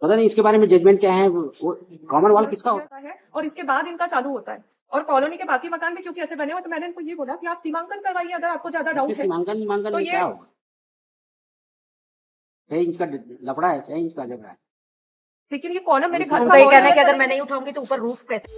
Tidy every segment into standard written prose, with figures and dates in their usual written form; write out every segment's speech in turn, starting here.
पता नहीं इसके बारे में जजमेंट क्या है, वो कॉमन वॉल किसका होता है और इसके बाद इनका चालू होता है। और कॉलोनी के बाकी मकान में क्योंकि ऐसे बने हुए, तो मैंने इनको ये बोला कि आप सीमांकन करवाइए अगर आपको ज्यादा डाउट है। सीमांकन तो में ये क्या होगा? 6 इंच का लफड़ा है, 6 इंच का झगड़ा है। लेकिन ये कॉलम मेरे घर उनका ये कहना है कि अगर मैं नहीं उठाऊंगी तो ऊपर रूफ कैसे?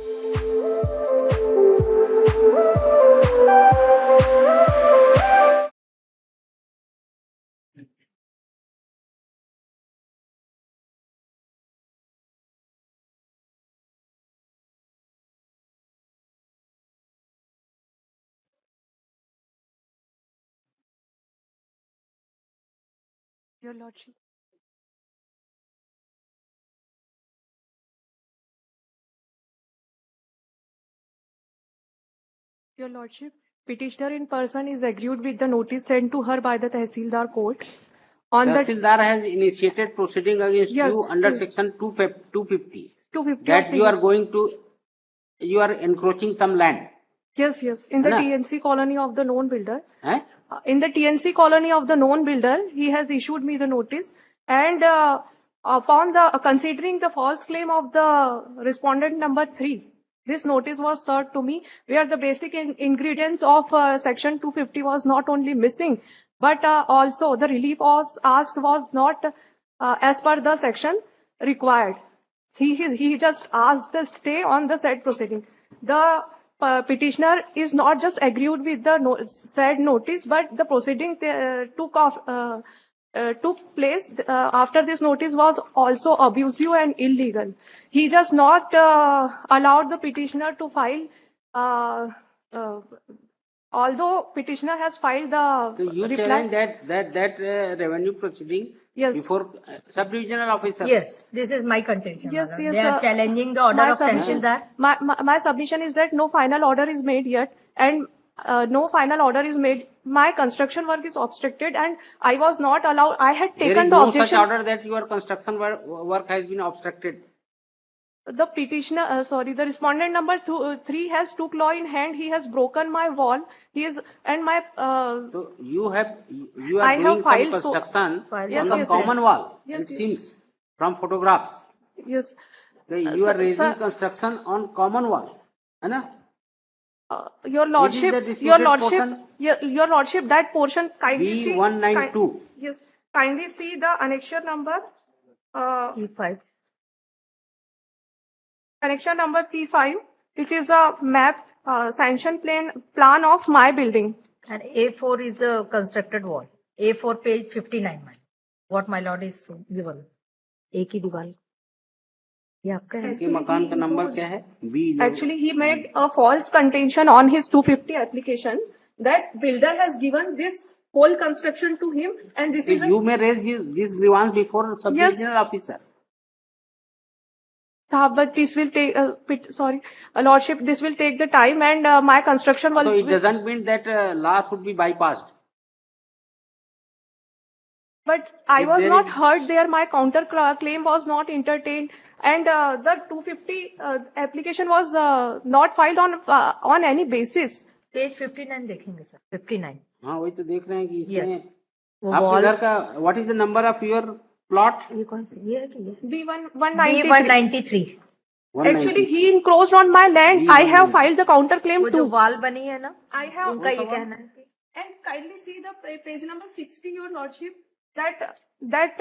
Your Lordship. Your Lordship, petitioner in person is agreed with the notice sent to her by the Tehsildar court. On Tehsildar has initiated proceeding against you under section 250. 250. That you are encroaching some land. Yes. In the TNC colony of the known builder. In the TNC colony of the known builder, he has issued me the notice, and upon the considering the false claim of the respondent number 3, this notice was served to me, where the basic ingredients of section 250 was not only missing, but also the relief was asked was not as per the section required. He just asked the stay on the said proceeding. The petitioner is not just agreed with the said notice, but the proceeding took place after this notice was also abusive and illegal. He just not allowed the petitioner to file, although petitioner has filed the so you reply. challenge that revenue proceeding before sub-divisional officer. Yes, this is my contention. Yes, they are challenging the order of Tehsildar. My submission is that no final order is made yet, and no final order is made. My construction work is obstructed, and I was not allowed. I had taken the objection. There is no such order that your construction work has been obstructed. The petitioner, the respondent number 3 has took law in hand. He has broken my wall. He is, and my. So you are doing some construction on the common wall. It seems from photographs. Yes. So you are raising construction on common wall, है ना? Your Lordship, your Lordship, that portion kindly see. B192. Yes, kindly see the annexure number. P5. Connection number P5, which is a map, sanction plan of my building. And A4 is the constructed wall. A4 page 59. What my lord is given. एक ही दीवार. ये आपका है. कि मकान का number क्या है? B11. Actually, he made a false contention on his 250 application that builder has given this whole construction to him, and this is. You may raise this grievance before sub-divisional officer. But this will take, Lordship, this will take the time, and my construction will. So it doesn't mean that law should be bypassed. But I was not heard there. My counter claim was not entertained, and the 250 application was not filed on any basis. Page 59 देखेंगे sir. 59. हाँ वही तो देख रहे हैं कि इसमें आपके घर का what is the number of your plot? ये कौन सी? ये है कि ये? B193. Actually, he encroached on my land. I have filed the counter claim too. जो wall बनी है ना? I have. उनका ये कहना है. And kindly see the page number 60, your Lordship. That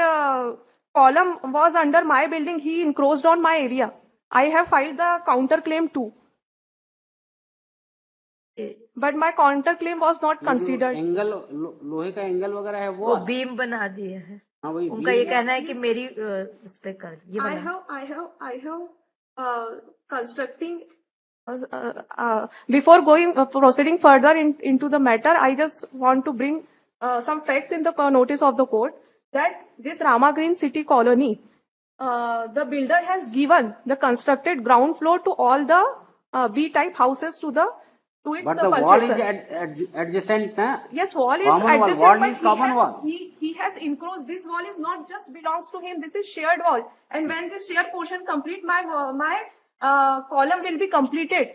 column was under my building. He encroached on my area. I have filed the counter claim too. But my counter claim was not considered. Angle लोहे का angle वगैरह है वो beam बना दिए हैं. हाँ वही. उनका ये कहना है कि मेरी इस पे कर ये I have constructing. Before proceeding further into the matter, I just want to bring some facts in the notice of the court that this Rama Green City colony, the builder has given the constructed ground floor to all the B-type houses to its but the wall is adjacent, na? Yes, wall is common adjacent. Wall is common wall. He has encroached. This wall is not just belongs to him. This is shared wall. And when this shared portion complete, my column will be completed.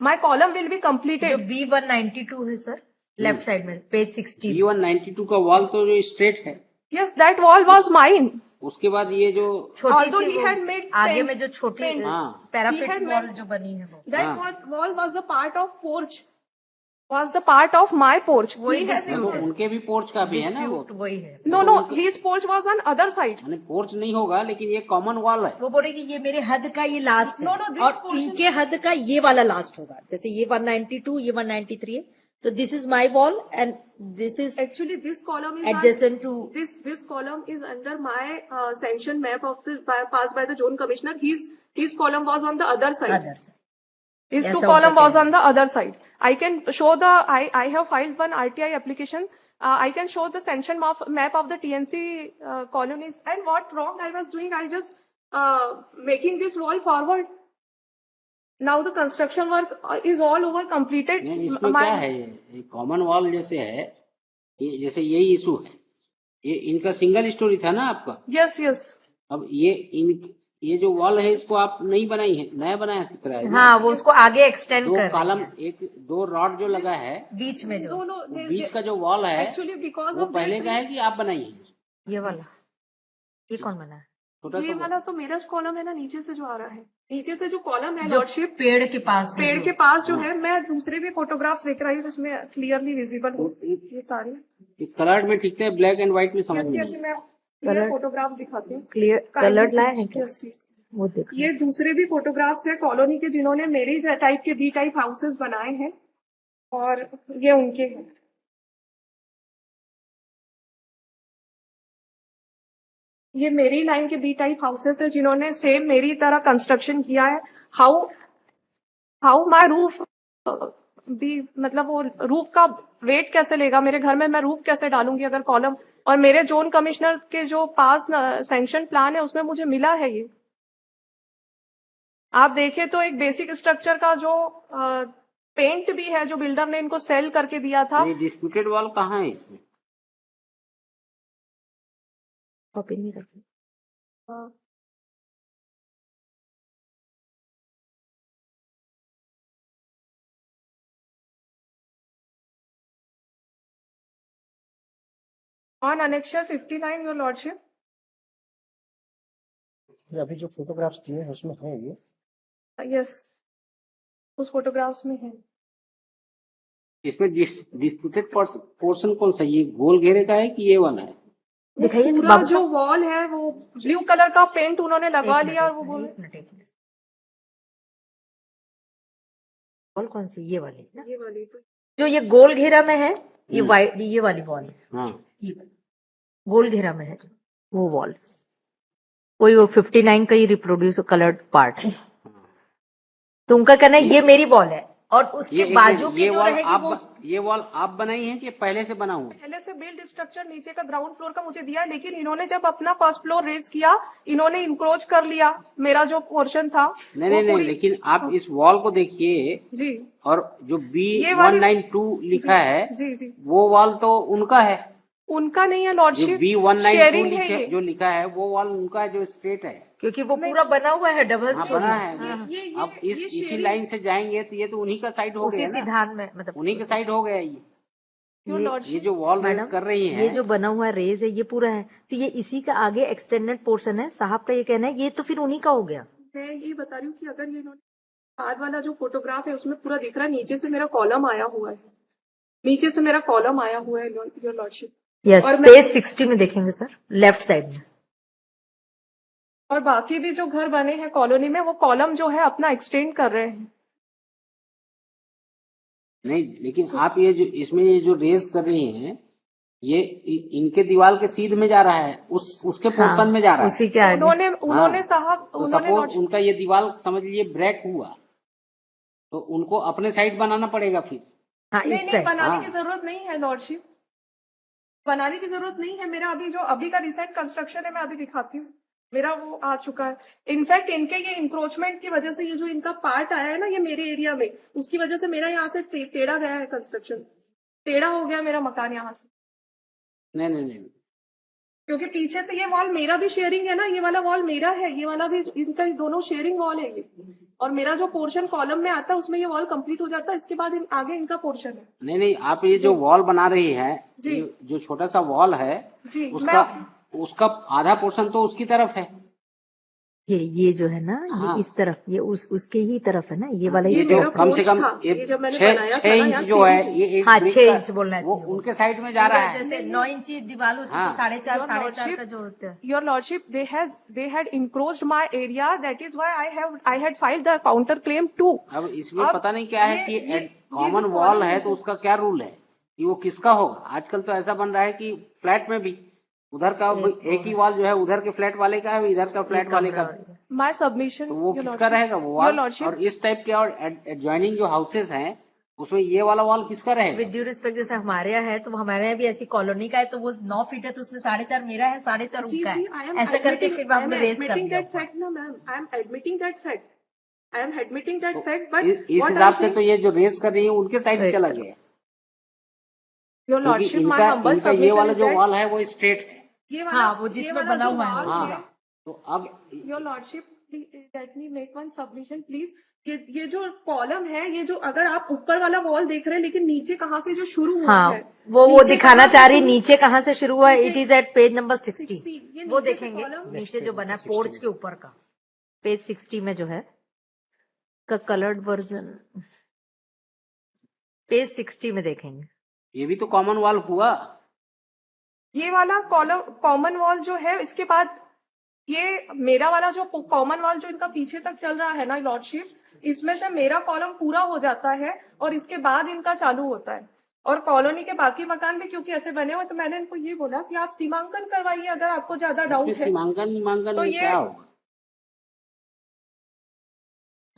My column will be completed. जो B192 है sir, left side में, page 60. B192 का wall तो जो straight है. Yes, that wall was mine. उसके बाद ये जो छोटी Although सी he वो had made आगे tent- में जो छोटी tent. हाँ। Parapet He had wall made- जो बनी है वो that हाँ। wall was the part of porch, was the part of my porch. वही He has dispute तो है। उनके भी पोर्च का भी है ना वो। डिस्प्यूट वही है। no, no, his porch was on other side. माने पोर्च नहीं होगा लेकिन ये कॉमन वॉल है। वो बोले कि ये मेरे हद का ये लास्ट है No, no, this और portion- इनके हद का ये वाला लास्ट होगा। जैसे ये 192 ये 193 है, तो this is my wall and this is Actually, this column is adjacent to this column is under my sanction map of the passed by the zone commissioner. His column was on the other side. others. His Yes, two okay, column was okay. on the other side. I can show the I have filed one RTI application. I can show the sanction map of the TNC colonies. And what wrong I was doing? I just making this wall forward. Now the construction work is all over completed. नहीं, इसमें क्या है ये common wall जैसे है, ये जैसे यही इशू है, ये इनका सिंगल स्टोरी था ना आपका। Yes, yes. अब ये जो वॉल है इसको आप नहीं बनाई है, नया बनाया दिख रहा है ना? हाँ वो उसको आगे एक्सटेंड दो कर कॉलम दो रॉड जो लगा है बीच में जो No, no. वो बीच का जो वॉल है Actually, because वो of पहले that, का है कि आप बनाई है? ये वाला ये कौन बना है? छोटा ये सा वाला तो मेरा कॉलम है ना, नीचे से जो आ रहा है, नीचे से जो कॉलम है जो लॉर्डशिप, पेड़ के पास है पेड़ जो। के पास जो है, मैं दूसरे भी फोटोग्राफ्स देख रही हूँ उसमें क्लियरली विजिबल हो ये सारे। कलर में ठीक है, ब्लैक एंड व्हाइट में समझ में Yes, नहीं। मैं क्लियर फोटोग्राफ दिखाती हूँ। क्लियर कलर लाए हैं क्या? Yes, yes. वो देख ये दूसरे भी फोटोग्राफ्स है कॉलोनी के जिन्होंने मेरी टाइप के बी टाइप हाउसेस बनाए हैं और ये उनके हैं। ये मेरी लाइन के बी टाइप हाउसेस है जिन्होंने सेम मेरी तरह कंस्ट्रक्शन किया है। हाउ माई रूफ भी, मतलब वो रूफ का वेट कैसे लेगा मेरे घर में, मैं रूफ कैसे डालूंगी अगर कॉलम, और मेरे जोन कमिश्नर के जो पास सैंक्शन प्लान है उसमें मुझे मिला है ये। आप देखें तो एक बेसिक स्ट्रक्चर का जो पेंट भी है जो बिल्डर ने इनको सेल करके दिया था। ये डिस्प्यूटेड वॉल कहाँ है इसमें? कॉपी नहीं रखी। On annexure 59 your lordship. अभी जो फोटोग्राफ्स दिए हैं उसमें है ये? यस, उस फोटोग्राफ्स में है। इसमें डिस्प्यूटेड पोर्शन कौन सा, ये गोल घेरे का है कि ये वाला है? दिखाइए तो पूरा बाबू जो वॉल है वो ब्लू कलर का पेंट उन्होंने लगा एक लिया और वो मिनट, बोले एक मिनट, एक मिनट। वॉल कौन सी? ये वाली ना? ये वाली तो जो ये गोल घेरा में है ये वाइट, ये वाली वॉल है। हाँ ये गोल घेरा में है जो वो वॉल, कोई वो 59 का ही रिप्रोड्यूस कलर्ड पार्ट है। तो उनका कहना है ये मेरी वॉल है और उसके बाजू की जो रहेगी वो ये वॉल आप बनाई है कि पहले से बना हुआ है? पहले से बिल्ड स्ट्रक्चर नीचे का ग्राउंड फ्लोर का मुझे दिया, लेकिन इन्होंने जब अपना फर्स्ट फ्लोर रेज किया इन्होंने इंक्रोच कर लिया मेरा जो पोर्शन था। नहीं नहीं नहीं, लेकिन आप इस वॉल को देखिए जी और जो ये वाली- B192 लिखा है जी जी, वो वॉल तो उनका है। उनका नहीं है जो लॉर्डशिप, B192 शेयरिंग है ये। जो लिखा है वो वॉल उनका है, जो स्ट्रेट है। क्योंकि वो पूरा बना हुआ है डबल हाँ स्टोरी। बना है। ये अब इस ये इसी शेयरिंग- लाइन से जाएंगे तो ये तो उन्हीं का साइड हो उसी गया ना, सिद्धांत में मतलब उन्हीं का साइड हो गया ये। योर ये लॉर्डशिप जो वॉल रेस मैडम, कर रही है ये जो बना हुआ रेज है ये पूरा है, तो ये इसी का आगे एक्सटेंडेड पोर्शन है। साहब का ये कहना है ये तो फिर उन्हीं का हो गया। मैं ये बता रही हूँ कि अगर ये इन्होंने बाद वाला जो फोटोग्राफ है उसमें पूरा दिख रहा है नीचे से मेरा कॉलम आया हुआ है, नीचे से मेरा कॉलम आया हुआ है योर लॉर्डशिप। यस, और मैं- पेज 60 में देखेंगे सर, लेफ्ट साइड में। और बाकी भी जो घर बने हैं कॉलोनी में वो कॉलम जो है अपना एक्सटेंड कर रहे हैं। नहीं, लेकिन आप ये जो इसमें ये जो रेस कर रही हैं ये इनके दीवार के सीध में जा रहा है, उसके पोर्शन में जा रहा है। उसी के आगे उन्होंने साहब तो उन्होंने सपोज लॉर्डशिप- उनका ये दीवार समझ लीजिए ब्रेक हुआ तो उनको अपने साइड बनाना पड़ेगा फिर। हाँ नहीं इस नहीं, साइड। बनाने हाँ। की जरूरत नहीं है लॉर्डशिप, बनाने की जरूरत नहीं है। मेरा अभी जो अभी का रिसेंट कंस्ट्रक्शन है मैं अभी दिखाती हूँ, मेरा वो आ चुका है। इनफैक्ट इनके ये इंक्रोचमेंट की वजह से ये जो इनका पार्ट आया है ना ये मेरे एरिया में, उसकी वजह से मेरा यहाँ से टेढ़ा गया है, कंस्ट्रक्शन टेढ़ा हो गया मेरा मकान यहाँ से, नहीं नहीं नहीं, क्योंकि पीछे से ये वॉल मेरा भी शेयरिंग है ना, ये वाला वॉल मेरा है, ये वाला भी, इनका दोनों शेयरिंग वॉल है ये। और मेरा जो पोर्शन कॉलम में आता है उसमें ये वॉल कंप्लीट हो जाता है, इसके बाद आगे इनका पोर्शन है। नहीं नहीं, आप ये जो वॉल बना रही है, जी। ये जो छोटा सा वॉल है जी उसका उसका आधा पोर्शन तो उसकी तरफ है। ये जो है ना, हाँ। ये इस तरफ, ये उसके ही तरफ है ना, ये वाला ये ही जो मेरा कम से porch कम था, ये ये जब मैंने 6 बनाया था ना, इंच यहाँ जो है, सीढ़ी थी। ये एक हाँ, brick 6 का- इंच बोलना वो चाहिए। उनके साइड में जा रहा है। जैसे 9 इंची दीवार होती है हाँ। तो 4.5 Your 4.5 lordship, का जो होता है। Your Lordship, they had encroached my area. That is why I had filed the counter claim too. अब इसमें अब पता नहीं क्या है कि ये कॉमन जो वॉल column है तो उसका क्या रूल है कि वो किसका होगा। आजकल तो ऐसा बन रहा है कि फ्लैट में भी उधर का एक ही वॉल जो है उधर के फ्लैट वाले का है, इधर का फ्लैट वाले का है। my submission, तो वो Your किसका Lordship, रहेगा वो Your वॉल। Lordship, और इस टाइप के और एडजॉइनिंग जो हाउसेस हैं उसमें ये वाला वॉल किसका विद रहेगा। ड्यू रिस्पेक्ट, जैसे हमारे यहाँ है तो हमारे यहाँ भी ऐसी कॉलोनी का है, तो वो 9 फीट है तो उसमें 4.5 मेरा है, 4.5 जी उनका जी, I है। am ऐसा करके admitting, फिर I am हमने रेस कर admitting दिया। that fact, no ma'am, I am admitting that fact. I am admitting that तो fact, but इस what हिसाब I'm से saying, तो ये जो रेस कर रही है उनके साइड चला गया, Your क्योंकि Lordship, my इनका humble इनका ये submission वाला is जो that वॉल है वो स्ट्रेट है। ये हाँ, वो ये जिसमें वाला बना जो हुआ है wall वो। हाँ, है, तो अब Your Lordship, let me make one submission, please. ये जो कॉलम है, ये जो अगर आप ऊपर वाला वॉल देख रहे हैं, लेकिन नीचे कहाँ से जो शुरू हुआ हाँ, है, वो नीचे दिखाना कहाँ से चाह रही शुरू- नीचे कहाँ से शुरू हुआ है। नीचे- it is at page number 60। 60, ये वो नीचे से देखेंगे column- नीचे जो बना है 60 पोर्च के ऊपर का, पेज 60 में जो है का कलर्ड वर्जन, पेज 60 में देखेंगे। ये भी तो कॉमन वॉल हुआ। ये वाला कॉलम कॉमन वॉल जो है, इसके बाद ये मेरा वाला जो कॉमन वॉल जो इनका पीछे तक चल रहा है ना लॉर्डशिप, इसमें से मेरा कॉलम पूरा हो जाता है और इसके बाद इनका चालू होता है। और कॉलोनी के बाकी मकान भी क्योंकि ऐसे बने हुए, तो मैंने इनको ये बोला कि आप सीमांकन करवाइए अगर आपको ज्यादा डाउट इसमें है। सीमांकन तो में ये- क्या होगा।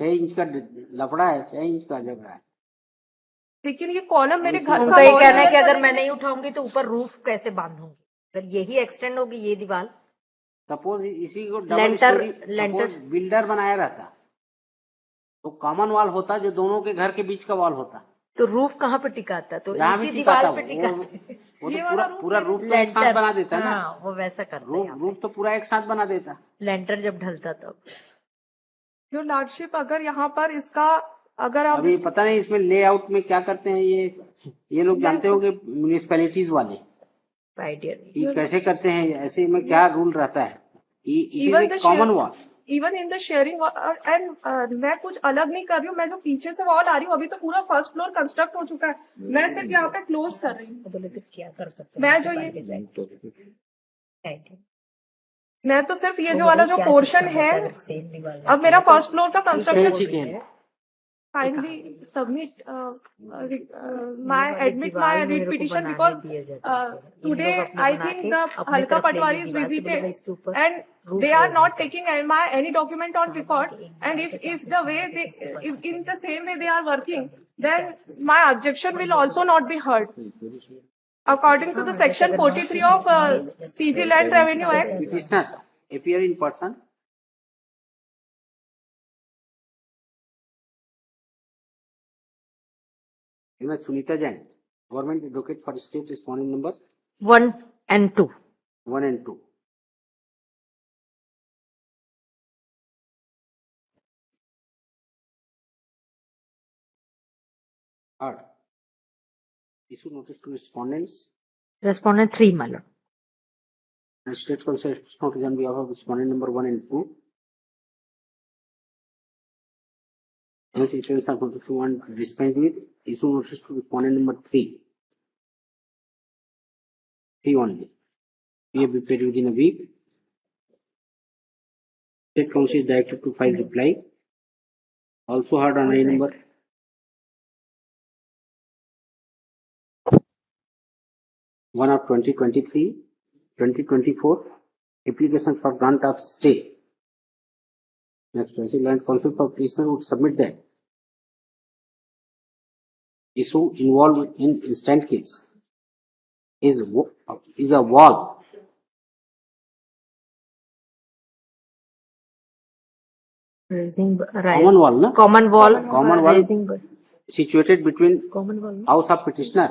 6 इंच का लफड़ा है, 6 इंच का झगड़ा है। लेकिन ये कॉलम मेरे घर उनका ये कहना है कि अगर मैं नहीं उठाऊंगी तो ऊपर रूफ कैसे बांधूंगी, अगर यही एक्सटेंड होगी ये दीवार। सपोज इसी को डबल लेंटर- स्टोरी लेंटर- सपोज बिल्डर बनाया रहता तो कॉमन वॉल होता जो दोनों के घर के बीच का वॉल होता। तो रूफ कहाँ पे टिकाता, तो जहाँ इसी भी दीवार टिकाता पे वो टिकाता। वो ये तो वाला पूरा रूफ रूफ तो एक साथ बना देता ना। हाँ, वो वैसा करता है यहाँ पे। रूफ तो पूरा एक साथ बना देता। लेंटर जब ढलता तब। योर लॉर्डशिप, अगर यहाँ पर इसका अगर आप अभी पता नहीं इसमें लेआउट में क्या करते हैं ये लोग जानते होंगे म्यूनिसिपैलिटीज वाले आइडिया नहीं। ये कैसे करते हैं, ऐसे में क्या रूल रहता है। Even it the is common share- wall. Even in the sharing and मैं कुछ अलग नहीं कर रही हूँ, मैं जो पीछे से वॉल आ रही हूँ, अभी तो पूरा फर्स्ट फ्लोर कंस्ट्रक्ट हो चुका है, मैं सिर्फ यहाँ पे क्लोज कर रही हूँ। बोले तो क्या कर सकते मैं जो मैं तो सिर्फ ये जो वाला जो पोर्शन है, अब मेरा फर्स्ट फ्लोर का कंस्ट्रक्शन ठीक है। kindly submit my admit my writ petition because today I think the Halka Patwari is visited and they are not taking any document on record, and if the way if in the same way they are working, then my objection will also not be heard. According to the section 43 of CG Land Revenue Act, Petitioner appear in person. Ms. Sunita Jain, Government Advocate for State, responding number 1 and 2। 1 and 2. Third, issue notice to respondents respondent 3 मालूम। and State Council notice on behalf of respondent number 1 and 2. Hence, it is not to want to dispense with issue notice to respondent number 3. 3 only. We have prepared within a week. State Council is directed to file reply. Also heard on a number 1 of 2023, 2024, application for grant of stay. Next, Land Council for petitioner would submit that issue involved in instant case is a wall common wall na common wall, Common wall. Raising situated between common wall. house of petitioner.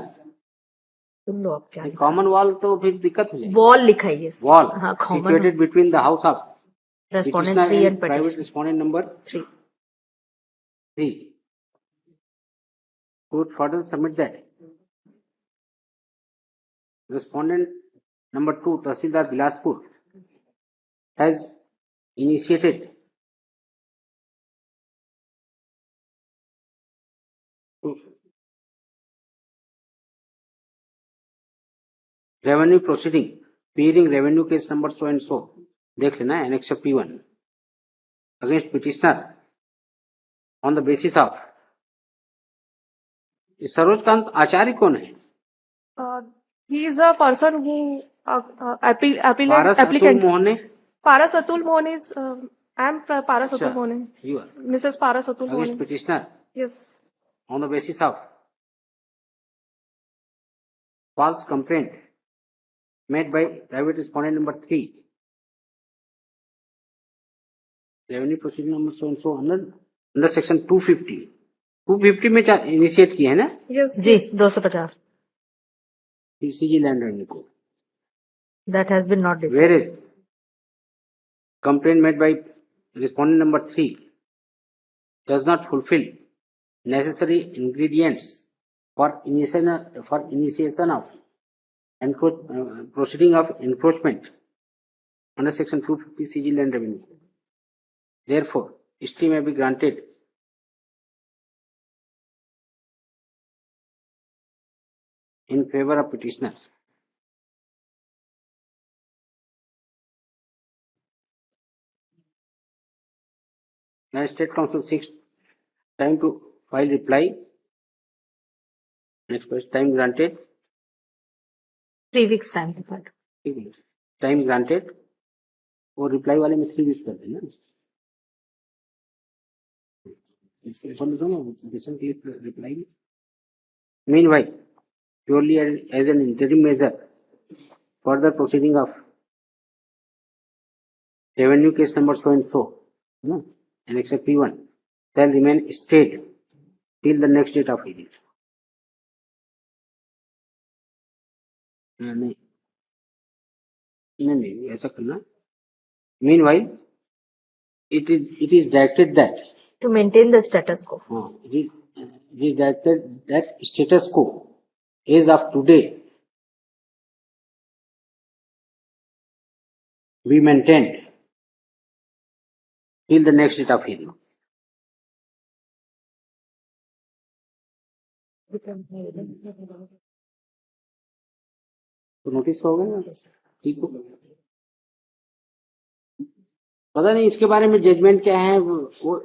सुन लो आप क्या लिखा। Common wall तो फिर दिक्कत हो जाएगी। Wall लिखाइए। Wall हाँ, common situated between the house of respondent petitioner 3 and and private petition respondent number 3। 3. Would further submit that respondent Number 2, Tahsildar Bilaspur has initiated revenue proceeding, appearing revenue case number so and so, देख लेना annex P1, against petitioner on the basis of. Sarojkant आचार्य कौन है? He is a person who Paras Atul applicant. मोहने. Paras Atul Mohan is, I am Paras Atul अच्छा, Mohan. you are Mrs. Paras Atul against Mohan. petitioner Yes. on the basis of false complaint made by private respondent number 3, revenue proceeding number so and so under section 250. 250 में initiate किया है ना Yes. जी 250 CG land revenue को. that has been not decided. Whereas complaint made by respondent number 3 does not fulfill necessary ingredients for initiation of proceeding of encroachment under section 250 CG land revenue. Therefore, stay may be granted in favor of petitioner. Now, State Council seeks time to file reply. Next question, time granted. 3 weeks time to file. Time granted. और reply वाले में 3 weeks कर देना. reply. Meanwhile, purely as an interim measure, further proceeding of revenue case number so and so, annex P1 shall remain stayed till the next date of hearing. नहीं ऐसा करना. Meanwhile, it is directed that To maintain the status quo. it is directed that status quo as of today be maintained till the next date of hearing. तो notice हो गया ना, ठीक हो. पता नहीं इसके बारे में जजमेंट क्या है. वो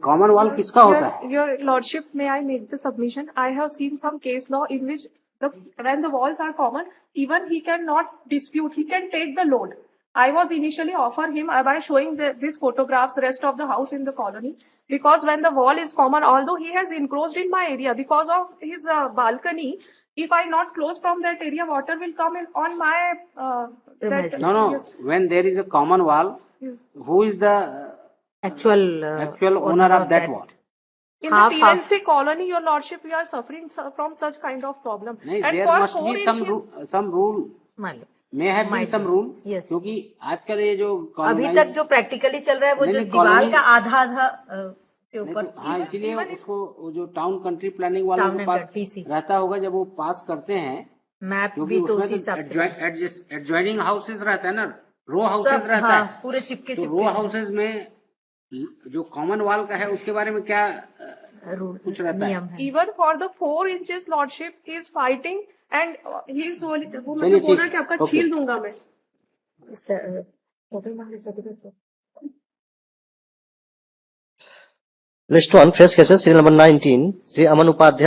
कॉमन वॉल किसका होता है? Your Lordship, may I make the submission? I have seen some case law in which when the walls are common, even he cannot dispute, he can take the load. I was initially offered him by showing these photographs, rest of the house in the colony, because when the wall is common, although he has encroached in my area because of his balcony, if I not close from that area, water will come in on my. Premises. No. Yes. When there is a common wall, Yes. who is the Actual owner of that wall? In Half- the PNC colony, Your Lordship, we are suffering from such kind of problem. नहीं, And there for must 4 be inches, some rule. मान लो May have been Might some be. rule. Yes. क्योंकि आजकल ये जो अभी तक जो practically चल रहा है वो नहीं, जो नहीं, दीवार colony- का आधा के ऊपर हाँ, इसीलिए even if- उसको वो जो टाउन कंट्री प्लानिंग वालों Town के and पास TC रहता होगा जब वो पास करते हैं, मैप क्योंकि भी तो उसी उसमें हिसाब से एडजॉइनिंग हाउसेज रहता है ना, रो हाउसेज सब रहता हाँ है. पूरे चिपके तो रो चिपके हाउसेज में जो कॉमन वॉल का है उसके बारे में क्या रूल कुछ रहता है? नियम है. even for the 4 inches, Lordship, he is fighting and he is वो चलिए, मतलब बोल रहा है ठीक. कि आपका Okay. छील दूंगा मैं. List 1, fresh cases, serial number 19, Sri Aman Upadhyay.